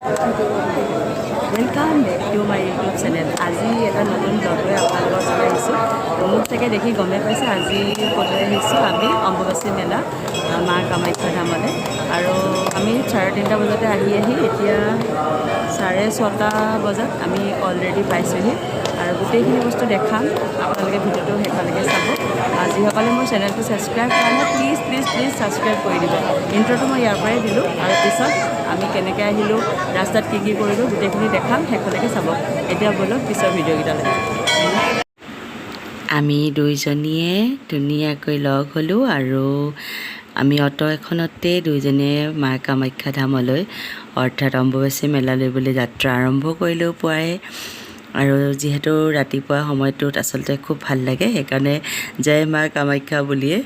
Welcome back to my YouTube channel. আজি এটা নতুন ব্লগ লৈ আপোনালোকৰ ওচৰত আহিছোঁ। মোক চাগে দেখি গমেই পাইছে আজি ক'লৈ আহিছোঁ আমি অম্বুবাচী মেলা মা কামাখ্যা ধামলৈ। আৰু আমি 3:30 বজাতে আহি এতিয়া 6:30 বজাত আমি অলৰেডি পাইছোঁহি। আৰু গোটেইখিনি বস্তু দেখাম, আপোনালোকে ভিডিঅ'টো শেষলৈকে চাব। যিসকলে মোৰ চেনেলটো ছাবস্ক্ৰাইব কৰা নাই প্লিজ ছাবস্ক্ৰাইব কৰি দিব। ইণ্ট্ৰ'টো মই ইয়াৰ পৰাই দিলোঁ আৰু পিছত আমি কেনেকৈ আহিলোঁ, ৰাস্তাত কি কৰিলোঁ গোটেইখিনি দেখাম, শেষলৈকে চাব। এতিয়া ব'লক পিছৰ ভিডিঅ'কেইটালৈ। আমি দুইজনীয়ে ধুনীয়াকৈ লগ হ'লোঁ আৰু আমি অটো এখনতে দুইজনীয়ে মা কামাখ্যা ধামলৈ অৰ্থাৎ অম্বুবাচী মেলালৈ বুলি যাত্ৰা আৰম্ভ কৰিলোঁ পুৱাই। আৰু যিহেতু ৰাতিপুৱা সময়টোত আচলতে খুব ভাল লাগে, সেইকাৰণে জয় মা কামাখ্যা বুলিয়ে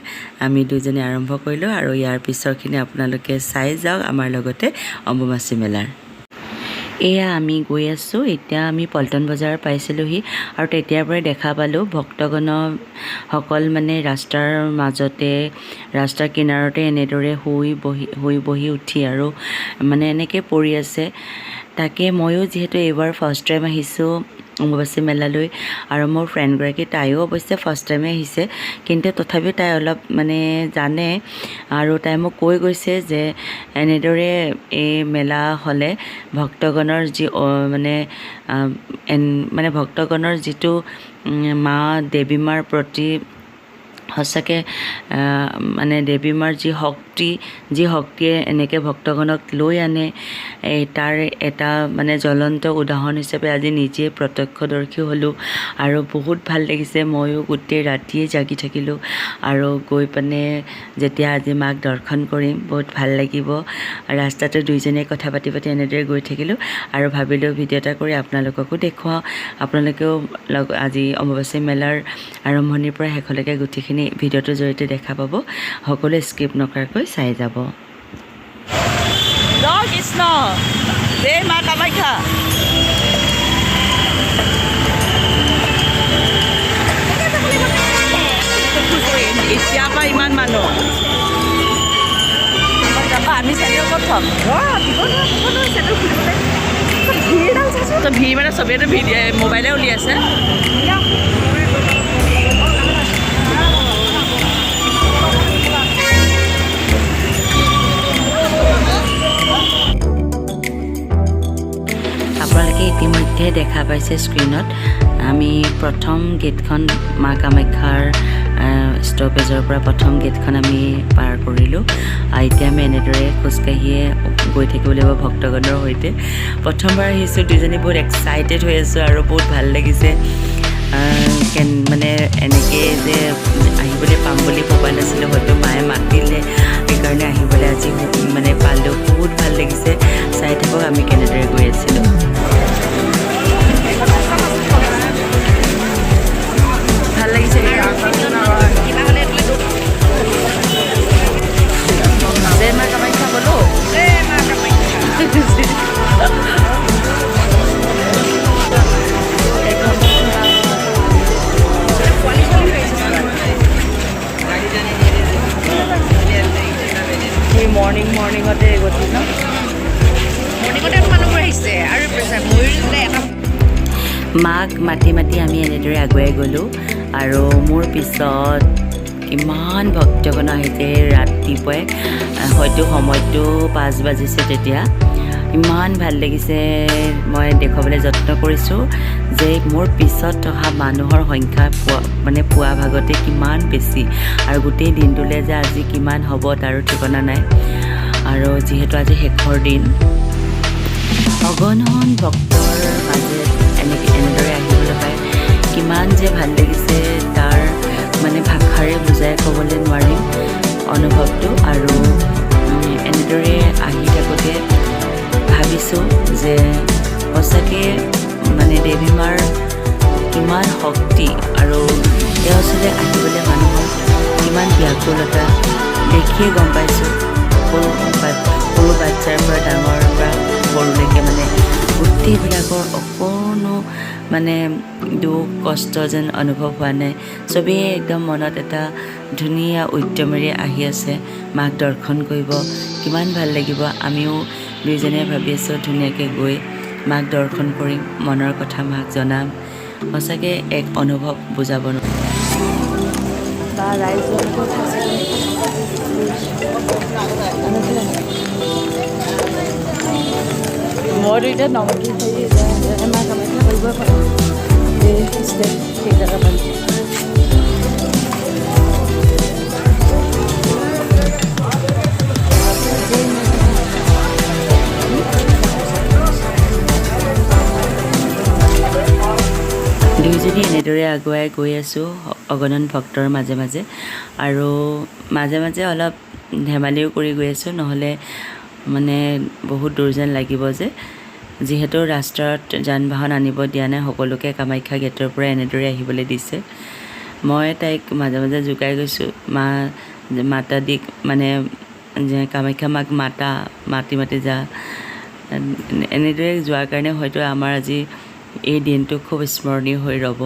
আমি দুজনে আৰম্ভ কৰিলোঁ। আৰু ইয়াৰ পিছৰখিনি আপোনালোকে চাই যাওক আমাৰ লগতে অম্বুবাচী মেলাৰ। এয়া আমি গৈ আছোঁ, এতিয়া আমি পল্টন বজাৰ পাইছিলোঁহি আৰু তেতিয়াৰ পৰাই দেখা পালোঁ ভক্তগণসকল মানে ৰাস্তাৰ মাজতে, ৰাস্তাৰ কিনাৰতে এনেদৰে শুই বহি উঠি আৰু মানে এনেকৈ পৰি আছে। তাকে ময়ো যিহেতু এইবাৰ ফাৰ্ষ্ট টাইম আহিছোঁ অম্বুবাচী মেলালৈ আৰু মোৰ ফ্ৰেণ্ডগৰাকী তাইও অৱশ্যে ফাৰ্ষ্ট টাইমে আহিছে, কিন্তু তথাপিও তাই অলপ মানে জানে আৰু তাই মোক কৈ গৈছে যে এনেদৰে এই মেলা হ'লে ভক্তগণৰ যি মানে ভক্তগণৰ যিটো মা দেৱী মাৰ প্ৰতি সঁচাকৈ মানে দেৱী মাৰ যি শক্তিয়ে এনেকৈ ভক্তগণক লৈ আনে, তাৰ এটা মানে জ্বলন্ত উদাহৰণ হিচাপে আজি নিজে প্ৰত্যক্ষদৰ্শী হ'লোঁ আৰু বহুত ভাল লাগিছে। ময়ো গোটেই ৰাতিয়ে জাগি থাকিলোঁ আৰু গৈ পিনে যেতিয়া আজি মাক দৰ্শন কৰিম বহুত ভাল লাগিব। ৰাস্তাতে দুইজনীয়ে কথা পাতি এনেদৰে গৈ থাকিলোঁ আৰু ভাবিলোঁ ভিডিঅ' এটা কৰি আপোনালোককো দেখুৱাওঁ। আপোনালোকেও আজি অম্বুবাচী মেলাৰ আৰম্ভণিৰ পৰা শেষলৈকে গোটেইখিনি ভিডিঅ'টোৰ জৰিয়তে দেখা পাব, সকলোৱে স্কিপ নকৰাকৈ চাই যাব। জয় কৃষ্ণ, জয় মা কামাখ্যা। এতিয়াৰ পৰা ইমান মানুহ আমি চেনেল ক'ত থ'ম? ভিৰ মানে চবেইতো মোবাইলে উলিয়াইছে। আপোনালোকে ইতিমধ্যে দেখা পাইছে স্ক্ৰীণত আমি প্ৰথম গেটখন মা কামাখ্যাৰ ষ্টপেজৰ পৰা প্ৰথম গেটখন আমি পাৰ কৰিলোঁ। এতিয়া আমি এনেদৰে খোজকাঢ়িয়ে গৈ থাকিব লাগিব ভক্তগণৰ সৈতে। প্ৰথমবাৰ আহিছোঁ, দুইজনী বহুত এক্সাইটেড হৈ আছোঁ আৰু বহুত ভাল লাগিছে। মানে এনেকৈ যে আহিবলৈ পাম বুলি ভবা নাছিলোঁ, হয়তো মায়ে মাতিলে সেইকাৰণে আহিবলৈ আজি মানে পালোঁ। বহুত ভাল লাগিছে, চাই থাকক আমি কেনেদৰে গৈ আছিলোঁ। ভাল লাগিছে জয় মা কামাখ্যা বোলো। মৰ্ণিঙতে গৈছিল ন, মৰ্ণিঙতে মানুহবোৰ আহিছে আৰু মাক মাতি আমি এনেদৰে আগুৱাই গ'লোঁ আৰু মোৰ পিছত ইমান ভক্তগণ আহিছে। ৰাতিপুৱাই হয়তো সময়টো 5 বাজিছে তেতিয়া। ইমান ভাল লাগিছে, মই দেখুৱাবলৈ যত্ন কৰিছোঁ যে মোৰ পিছত অহা মানুহৰ সংখ্যা পুৱা ভাগতে কিমান বেছি আৰু গোটেই দিনটোলৈ যে আজি কিমান হ'ব তাৰো ঠিকনা নাই। আৰু যিহেতু আজি শেষৰ দিন, অগণন ভক্তৰ মাজত এনেদৰে আহিবলৈ পাই কিমান যে ভাল লাগিছে তাৰ মানে ভাষাৰে বুজাই ক'বলৈ নোৱাৰিম অনুভৱটো। আৰু এনেদৰে আহি থাকোঁতে ভাবিছোঁ যে সঁচাকৈ মানে দেৱী মাৰ কিমান শক্তি আৰু এই ওচৰলৈ আহিবলৈ মানুহৰ কিমান ব্যাকুলতা দেখিয়ে গম পাইছোঁ। সৰু বাচ্ছাৰ পৰা ডাঙৰৰ পৰা সৰুলৈকে মানে গোটেইবিলাকৰ অকণো মানে দুখ কষ্ট যেন অনুভৱ হোৱা নাই। চবেই একদম মনত এটা ধুনীয়া উদ্যমেৰে আহি আছে মাক দৰ্শন কৰিব। কিমান ভাল লাগিব, আমিও দুইজনে ভাবি আছোঁ ধুনীয়াকৈ গৈ মাক দৰ্শন কৰিম, মনৰ কথা মাক জনাম। সঁচাকৈ এক অনুভৱ বুজাব নোৱাৰোঁ। বা ৰাইজৰ মইতো এতিয়া নমকি মা কামাখ্যা কৰিব পাৰোঁ। ঠিক জেগা পালোঁ। দুয়োজনী এনেদৰে আগুৱাই গৈ আছোঁ অগণন ভক্তৰ মাজে মাজে, আৰু মাজে মাজে অলপ ধেমালিও কৰি গৈ আছোঁ, নহ'লে মানে বহুত দূৰ যেন লাগিব যে। যিহেতু ৰাস্তাত যান বাহন আনিব দিয়া নাই, সকলোকে কামাখ্যা গেটৰ পৰা এনেদৰে আহিবলৈ দিছে। মই তাইক মাজে মাজে জোকাই গৈছোঁ, মাতা দিক মানে যে কামাখ্যা মাক মাতি যা। এনেদৰে যোৱাৰ কাৰণে হয়তো আমাৰ আজি এই দিনটো খুব স্মৰণীয় হৈ ৰ'ব।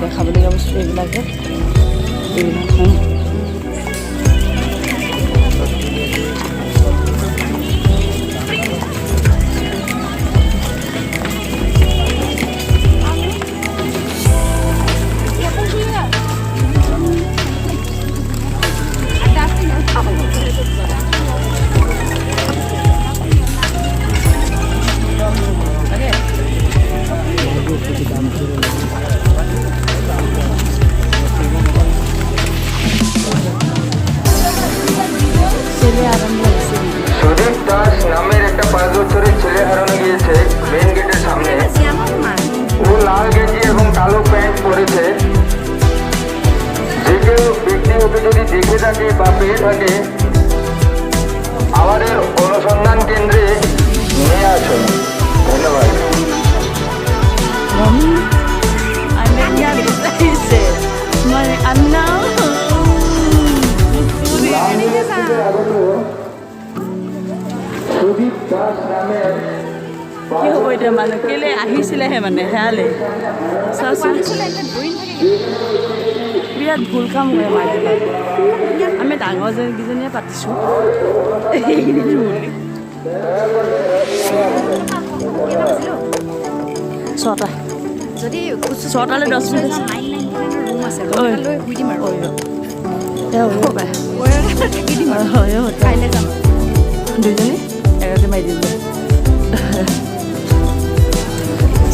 দেখাবলগীয়া বস্তু এইবিলাকে দেখে থাকে বা পেয়ে থাকে আমাদের অনুসন্ধান কেন্দ্রে নিয়ে আসুন। ধন্যবাদ। কি হ'ব এতিয়া মানুহ কেলে আহিছিলেহে মানে হেয়ালে চাচোন, বিৰাট ভুল কাম কৰে মাকে। আমি ডাঙৰ কেইজনীয়ে পাতিছোঁ ছটা, যদি 6টালৈ 10 মিনিট কাইলৈ যাম। দুইজনী এৰাতে মাৰি দিম।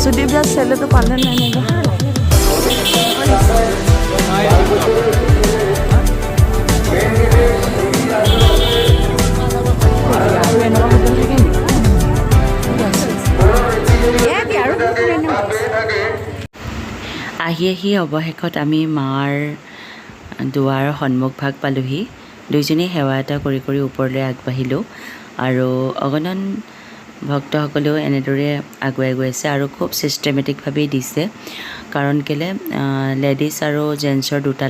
সুদীপদাৰ ছেলে তো পাৰলেন না আহি অৱশেষত আমি মাৰ দুৱাৰ সন্মুখভাগ পালোহি। দুইজনী সেৱা এটা কৰি কৰি ওপৰলৈ আগবাঢ়িলোঁ, আৰু অগণন ভক্তসকলেও এনেদৰে আগুৱাই গৈ আছে, আৰু খুব ছিষ্টেমেটিকভাৱেই দিছে। কাৰণ কেলৈ লেডিজ আৰু জেণ্টছৰ দুটা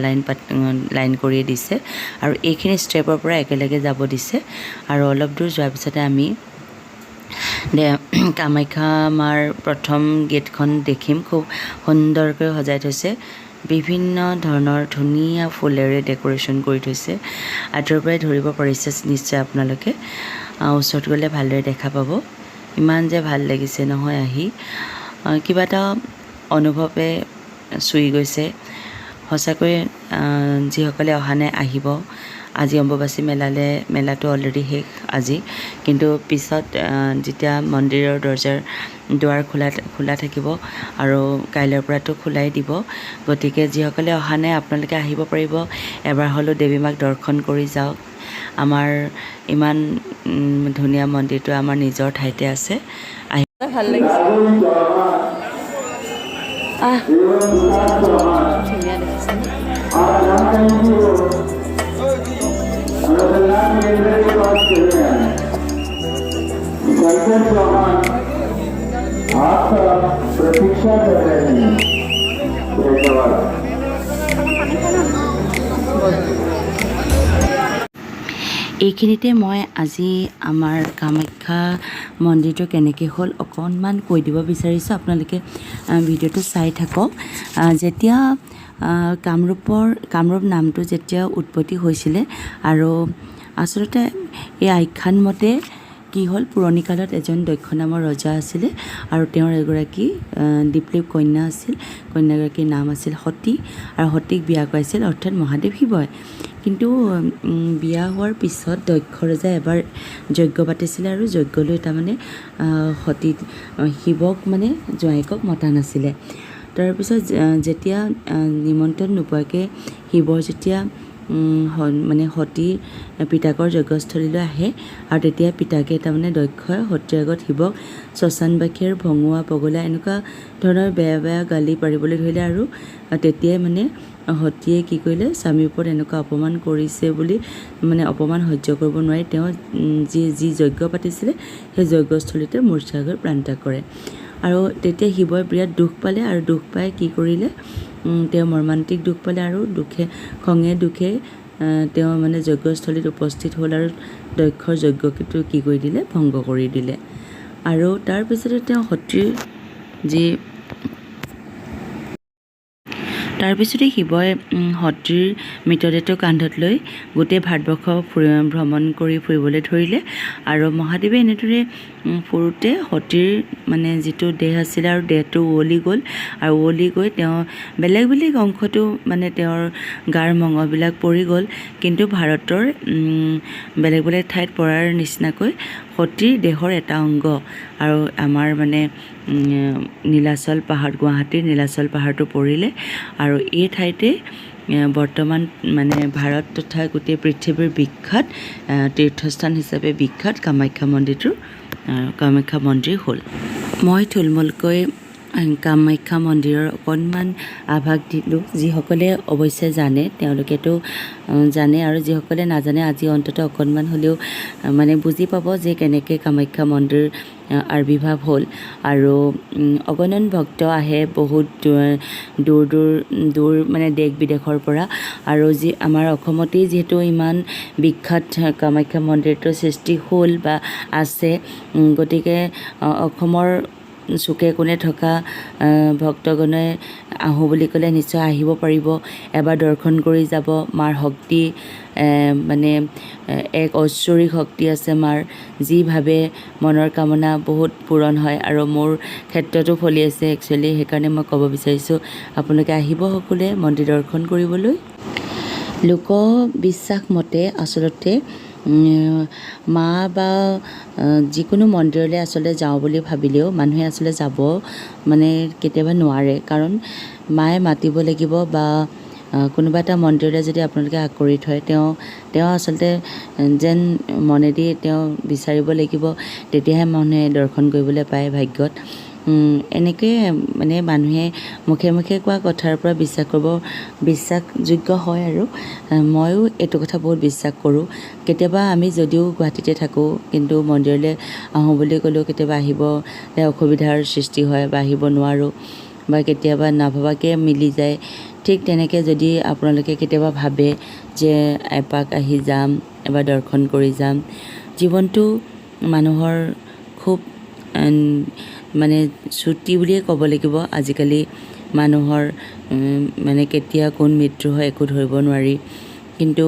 লাইন কৰিয়ে দিছে, আৰু এইখিনি ষ্টেপৰ পৰা একেলগে যাব দিছে। আৰু অলপ দূৰ যোৱাৰ পিছতে আমি কামাখ্যা মাৰ প্ৰথম গেটখন দেখিম। খুব সুন্দৰকৈ সজাই থৈছে, বিভিন্ন ধৰণৰ ধুনীয়া ফুলেৰে ডেক'ৰেশ্যন কৰি থৈছে। আঁতৰৰ পৰাই ধৰিব পাৰিছে নিশ্চয় আপোনালোকে, ওচৰত গ'লে ভালদৰে দেখা পাব। ইমান যে ভাল লাগিছে নহয়, আহি কিবা এটা অনুভৱে চুই গৈছে সঁচাকৈ। যিসকলে অহা নাই আহিব। আজি অম্বুবাচী মেলাটো অলৰেডি শেষ আজি, কিন্তু পিছত যেতিয়া মন্দিৰৰ দুৱাৰ খোলা থাকিব, আৰু কাইলৈৰ পৰাতো খোলাই দিব। গতিকে যিসকলে অহা নাই আপোনালোকে আহিব পাৰিব, এবাৰ হ'লেও দেৱী মাক দৰ্শন কৰি যাওক। আমাৰ ইমান ধুনীয়া মন্দিৰটো আমাৰ নিজৰ ঠাইতে আছে। আহি ভাল লাগিছে, ধুনীয়া দেখিছে। आपका प्रतीक्षा कर रहे हैं धन्यवाद এইখিনিতে মই আজি আমাৰ কামাখ্যা মন্দিৰটো কেনেকৈ হ'ল অকণমান কৈ দিব বিচাৰিছোঁ। আপোনালোকে ভিডিঅ'টো চাই থাকক। যেতিয়া কামৰূপ নামটো যেতিয়া উৎপত্তি হৈছিলে আৰু আচলতে এই আখ্যান মতে কি হ'ল, পুৰণি কালত এজন দক্ষ নামৰ ৰজা আছিলে আৰু তেওঁৰ এগৰাকী দীপলীপ কন্যা আছিল। কন্যাগৰাকীৰ নাম আছিল সতী আৰু সতীক বিয়া কৰাইছিল, অৰ্থাৎ মহাদেৱ শিৱই। কিন্তু বিয়া হোৱাৰ পিছত দক্ষ ৰজাই এবাৰ যজ্ঞ পাতিছিলে আৰু যজ্ঞ লৈ তাৰমানে সতী শিৱক মানে জোঁৱায়েকক মতা নাছিলে। তাৰপিছত যেতিয়া নিমন্ত্ৰণ নোপোৱাকৈ শিৱৰ যেতিয়া মানে সতীৰ পিতাকৰ যজ্ঞস্থলীলৈ আহে আৰু তেতিয়া পিতাকে তাৰমানে দক্ষই সতীৰ আগত শিৱক শ্মশানবাসী আৰু ভঙুৱা পগলা এনেকুৱা ধৰণৰ বেয়া বেয়া গালি পাৰিবলৈ ধৰিলে আৰু তেতিয়াই মানে সতীয়ে কি কৰিলে, স্বামীৰ ওপৰত এনেকুৱা অপমান কৰিছে বুলি মানে অপমান সহ্য কৰিব নোৱাৰি তেওঁ যি যজ্ঞ পাতিছিলে সেই যজ্ঞস্থলীতে মূৰ্ছা গৈ প্ৰাণত্যাগ কৰে। আৰু তেতিয়া শিৱই বিৰাট দুখ পালে আৰু দুখ পাই কি কৰিলে, তেওঁ মৰ্মান্তিক দুখ পালে আৰু খঙে দুখে তেওঁ মানে যজ্ঞস্থলীত উপস্থিত হ'ল আৰু দক্ষৰ যজ্ঞটো কি কৰি দিলে, ভংগ কৰি দিলে। আৰু তাৰপিছতে তেওঁ সতীৰ তাৰপিছতে শিৱই সতীৰ মৃতদেহটো কান্ধত লৈ গোটেই ভাৰতবৰ্ষ ভ্ৰমণ কৰি ফুৰিবলৈ ধৰিলে। আৰু মহাদেৱে এনেদৰে ফুৰোতে সতীৰ মানে যিটো দেহ আছিলে আৰু দেহটো উৱলি গ'ল আৰু উৱলি গৈ তেওঁ বেলেগ বেলেগ অংশটো মানে তেওঁৰ গাৰ মঙহবিলাক পৰি গ'ল, কিন্তু ভাৰতৰ বেলেগ বেলেগ ঠাইত পৰাৰ নিচিনাকৈ সতীৰ দেহৰ এটা অংগ আৰু আমাৰ মানে নীলাচল পাহাৰ, গুৱাহাটীৰ নীলাচল পাহাৰটো পৰিলে। আৰু এই ঠাইতে বৰ্তমান মানে ভাৰত তথা গোটেই পৃথিৱীৰ বিখ্যাত তীৰ্থস্থান হিচাপে বিখ্যাত কামাখ্যা মন্দিৰ হ'ল। মই থুলমূলকৈ কামাখ্যা মন্দিৰৰ অকণমান আভাস দিলোঁ। যিসকলে অৱশ্যে জানে তেওঁলোকেতো জানে, আৰু যিসকলে নাজানে আজি অন্ততঃ অকণমান হ'লেও মানে বুজি পাব যে কেনেকৈ কামাখ্যা মন্দিৰ আৱিৰ্ভাৱ হ'ল। আৰু অগণন ভক্ত আহে বহুত দূৰ মানে দেশ বিদেশৰ পৰা। আৰু আমাৰ অসমতেই যিহেতু ইমান বিখ্যাত কামাখ্যা মন্দিৰটোৰ সৃষ্টি হ'ল বা আছে, গতিকে অসমৰ চুকে কোণে থকা ভক্তগণে আহোঁ বুলি ক'লে নিশ্চয় আহিব পাৰিব, এবাৰ দৰ্শন কৰি যাব। মাৰ শক্তি মানে এক ঐশ্বৰিক শক্তি আছে মাৰ, যি ভাবে মনৰ কামনা বহুত পূৰণ হয় আৰু মোৰ ক্ষেত্ৰতো ফলি আছে একচুৱেলি। সেইকাৰণে মই ক'ব বিচাৰিছোঁ আপোনালোকে আহিব সকলোৱে মন্দিৰ দৰ্শন কৰিবলৈ। লোকবিশ্বাস মতে আচলতে মা বা যিকোনো মন্দিৰলৈ আচলতে যাওঁ বুলি ভাবিলেও মানুহে আচলতে যাব মানে কেতিয়াবা নোৱাৰে, কাৰণ মায়ে মাতিব লাগিব বা কোনোবা এটা মন্দিৰলৈ যদি আপোনালোকে আকৰ্ষিত হয় তেওঁ আচলতে যেন মনেদি তেওঁ বিচাৰিব লাগিব, তেতিয়াহে মানুহে দৰ্শন কৰিবলৈ পায় ভাগ্যত। এনেকৈ মানে মানুহে মুখে মুখে কোৱা কথাৰ পৰা বিশ্বাসযোগ্য হয়। আৰু ময়ো এইটো কথা বহুত বিশ্বাস কৰোঁ। কেতিয়াবা আমি যদিও গুৱাহাটীতে থাকোঁ কিন্তু মন্দিৰলৈ আহোঁ বুলি ক'লেও কেতিয়াবা আহিবলৈ অসুবিধাৰ সৃষ্টি হয় বা আহিব নোৱাৰোঁ বা কেতিয়াবা নাভবাকৈ মিলি যায়। ঠিক তেনেকৈ যদি আপোনালোকে কেতিয়াবা ভাবে যে এপাক আহি যাম, এবাৰ দৰ্শন কৰি যাম, জীৱনটো মানুহৰ খুব মানে চুটি বুলিয়ে ক'ব লাগিব। আজিকালি মানুহৰ মানে কেতিয়া কোন মৃত্যু হয় একো ধৰিব নোৱাৰি, কিন্তু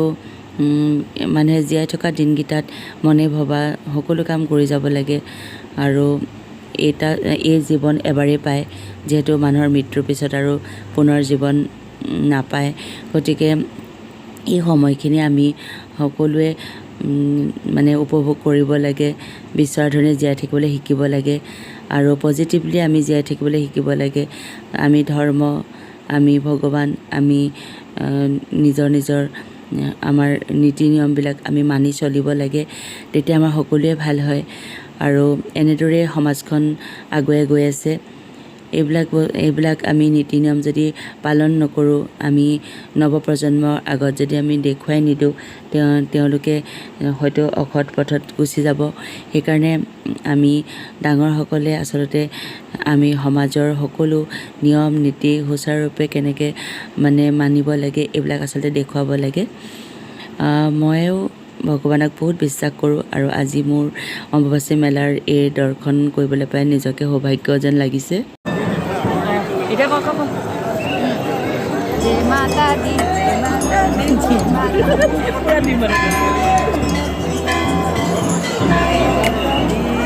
মানুহে জীয়াই থকা দিনকেইটাত মনে ভবা সকলো কাম কৰি যাব লাগে। আৰু এই জীৱন এবাৰেই পায়, যিহেতু মানুহৰ মৃত্যুৰ পিছত আৰু পুনৰ জীৱন নাপায়। গতিকে এই সময়খিনি আমি সকলোৱে মানে উপভোগ কৰিব লাগে, বিচৰা ধৰণে জীয়াই থাকিবলৈ শিকিব লাগে আৰু পজিটিভলি আমি জীয়াই থাকিবলৈ শিকিব লাগে। আমি ধৰ্ম, আমি ভগৱান, আমি নিজৰ আমাৰ নীতি নিয়মবিলাক আমি মানি চলিব লাগে, তেতিয়া আমাৰ সকলোৱে ভাল হয়। আৰু এনেদৰে সমাজখন আগুৱাই গৈ আছে। এইবিলাক আমি নীতি নিয়ম যদি পালন নকৰোঁ, আমি নৱপ্ৰজন্মৰ আগত যদি আমি দেখুৱাই নিদিওঁ, তেওঁলোকে হয়তো অসৎ পথত গুচি যাব। সেইকাৰণে আমি ডাঙৰসকলে আচলতে আমি সমাজৰ সকলো নিয়ম নীতি সুচাৰুৰূপে কেনেকৈ মানিব লাগে, এইবিলাক আচলতে দেখুৱাব লাগে। ময়ো ভগৱানক বহুত বিশ্বাস কৰোঁ আৰু আজি মোৰ অম্বুবাচী মেলাৰ এই দৰ্শন কৰিবলৈ পাই নিজকে সৌভাগ্য যেন লাগিছে। এতিয়া কওক জয় মাতা দি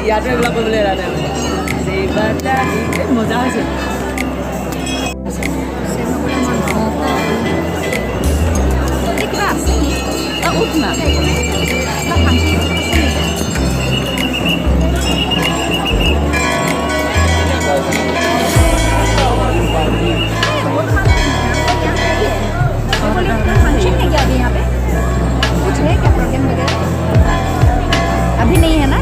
ইয়াতে এইবিলাক কৰিবলৈ এৰা নাই মজা হৈছে। কিবা আছে উঠ না अभी नहीं है ना।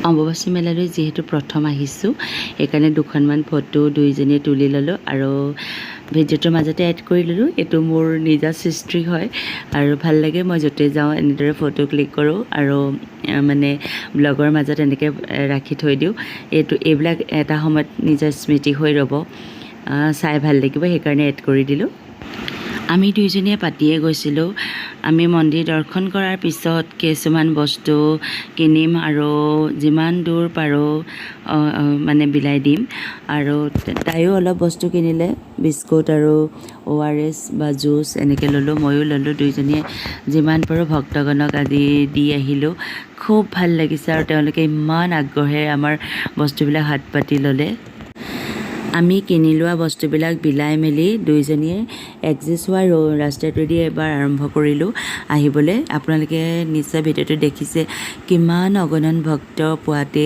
অম্বুবাচী মেলালৈ যিহেতু প্ৰথম আহিছোঁ, সেইকাৰণে দুখনমান ফটো দুইজনীয়ে তুলি ল'লোঁ আৰু ভিডিঅ'টোৰ মাজতে এড কৰি ল'লোঁ। এইটো মোৰ নিজা সৃষ্টি হয় আৰু ভাল লাগে। মই য'তে যাওঁ এনেদৰে ফটো ক্লিক কৰোঁ আৰু ব্লগৰ মাজত এনেকৈ ৰাখি থৈ দিওঁ। এইবিলাক এটা সময়ত নিজৰ স্মৃতি হৈ ৰ'ব, চাই ভাল লাগিব, সেইকাৰণে এড কৰি দিলোঁ। আমি দুইজনীয়ে পাতিয়ে গৈছিলোঁ। আমি মন্দিৰ দৰ্শন কৰাৰ পিছত কিছুমান বস্তু কিনিম আৰু যিমান দূৰ পাৰোঁ বিলাই দিম। আৰু তাইও অলপ বস্তু কিনিলে, বিস্কুট আৰু ORS বা জুচ এনেকৈ ল'লোঁ, ময়ো ল'লোঁ। দুইজনীয়ে যিমান পাৰোঁ ভক্তগণক আজি দি আহিলোঁ। খুব ভাল লাগিছে আৰু তেওঁলোকে ইমান আগ্ৰহেৰে আমাৰ বস্তুবিলাক হাত পাতি ল'লে। আমি কিনি লোৱা বস্তুবিলাক বিলাই মেলি দুইজনীয়ে এক্সিছ হোৱা ৰাস্তাটোৱেদি এবাৰ আৰম্ভ কৰিলোঁ আহিবলৈ। আপোনালোকে নিশ্চয় ভিডিঅ'টো দেখিছে কিমান অগণন ভক্ত পুৱাতে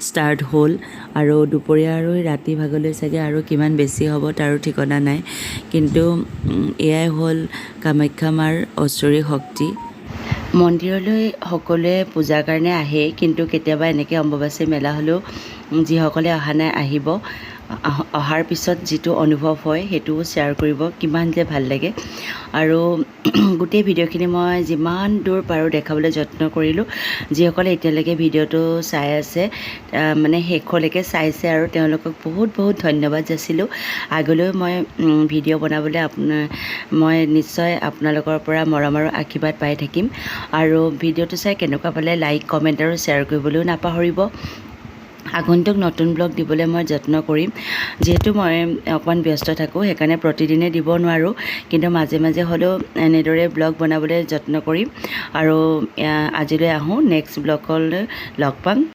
ষ্টাৰ্ট হ'ল আৰু দুপৰীয়া আৰু ৰাতি ভাগলৈ চাগে আৰু কিমান বেছি হ'ব তাৰো ঠিকনা নাই। কিন্তু এয়াই হ'ল কামাখ্যা মাৰ ঐশ্বৰিক শক্তি। মন্দিৰলৈ সকলোৱে পূজাৰ কাৰণে আহে, কিন্তু কেতিয়াবা এনেকৈ অম্বুবাচী মেলা হ'লেও যিসকলে অহা নাই আহিব। অহাৰ পিছত যিটো অনুভৱ হয় সেইটোও শ্বেয়াৰ কৰিব, কিমান যে ভাল লাগে। আৰু গোটেই ভিডিঅ'খিনি মই যিমান দূৰ পাৰোঁ দেখাবলৈ যত্ন কৰিলোঁ। যিসকলে এতিয়ালৈকে ভিডিঅ'টো চাই আছে, শেষলৈকে চাইছে আৰু তেওঁলোকক বহুত বহুত ধন্যবাদ যাচিলোঁ। আগলৈও মই ভিডিঅ' বনাবলৈ মই নিশ্চয় আপোনালোকৰ পৰা মৰম আৰু আশীৰ্বাদ পাই থাকিম। আৰু ভিডিঅ'টো চাই কেনেকুৱা পালে লাইক কমেণ্ট আৰু শ্বেয়াৰ কৰিবলৈও নাপাহৰিব। আগন্তুক নতুন ব্লগ দিবলৈ মই যত্ন কৰিম। যিহেতু মই অকণমান ব্যস্ত থাকোঁ, সেইকাৰণে প্ৰতিদিনে দিব নোৱাৰোঁ, কিন্তু মাজে মাজে হ'লেও এনেদৰে ব্লগ বনাবলৈ যত্ন কৰিম। আৰু আজিলৈ আহোঁ, নেক্সট ব্লগলৈ লগ পাম।